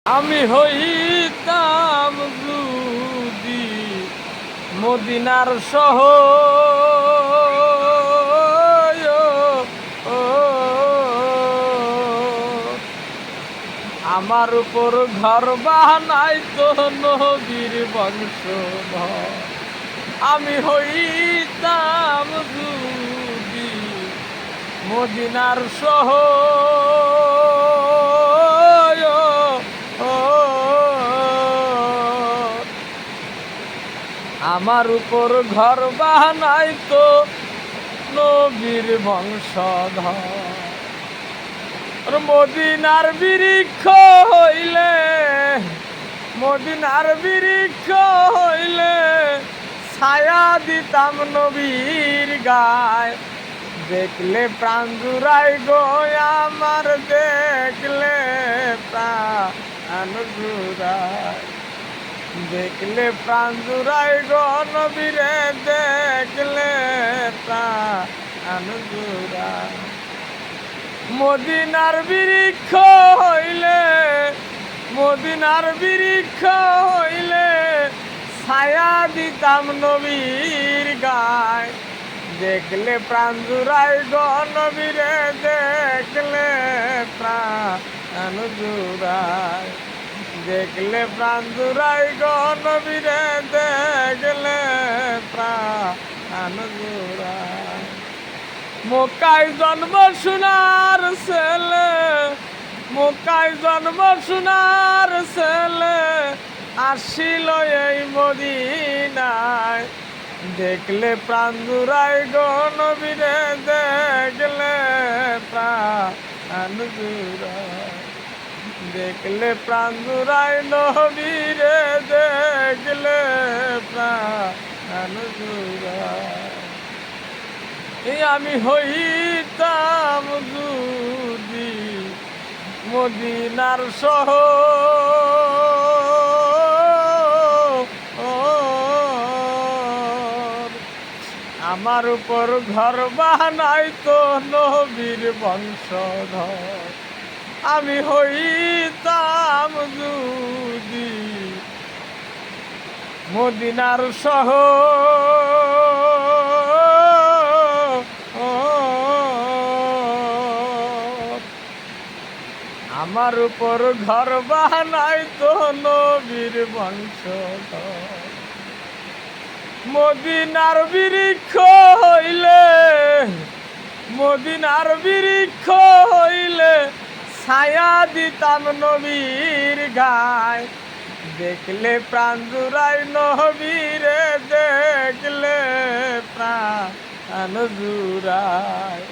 আমি হইতাম যদি মদিনার শহর আমার উপর ঘর বানাইতো নবীর বংশধর। আমি হইতাম যদি মদিনার শহর আমার উপর ঘর বানাইতো নবীর বংশধর। মদিনার বৃক্ষ হইলে, মদিনার বৃক্ষ হইলে ছায়া দিতাম নবীর গায়। দেখলে প্রাণ জুড়াই গো আমার, দেখলে প্রাণ জুড়ায়, দেখলে প্রাণ জুড়াই গো নবীরে, দেখলে প্রাণ জুড়ায়। মদিনার বৃক্ষ হইলে, মদিনার বৃক্ষ হইলে ছায়া দিতাম নবীর গায়। দেখলে প্রাণ জুড়াই গো নবীরে, দেখলে প্রাণ জুড়ায়, দেখলে প্রাণ জুড়াই গো নবীরে, দেখলে প্রাণ জুড়ায়। মক্কায় জন্ম সোনার ছেলে, মক্কায় জন্ম সোনার ছেলে আসিল এই মদিনায়। দেখলে প্রাণ জুড়াই গো নবীরে, দেখলে প্রাণ জুড়ায়, দেখলে প্রাণ জুড়াই নবীরে, দেখলে প্রাণ জুড়ায়। আমি হইতাম যদি মদিনার শহর আমার উপর ঘর বানাইতো নবীর বংশধর। আমি হইতাম যদি মদিনার শহর আমার উপর ঘর বানাইতো নবীর বংশধর। মদিনার বৃক্ষ হইলে, মদিনার বৃক্ষ হইলে ছায়া দিতাম নবীর গায়। দেখলে প্রাণ জুড়াই নবীরে, দেখলে প্রাণ জুড়ায়।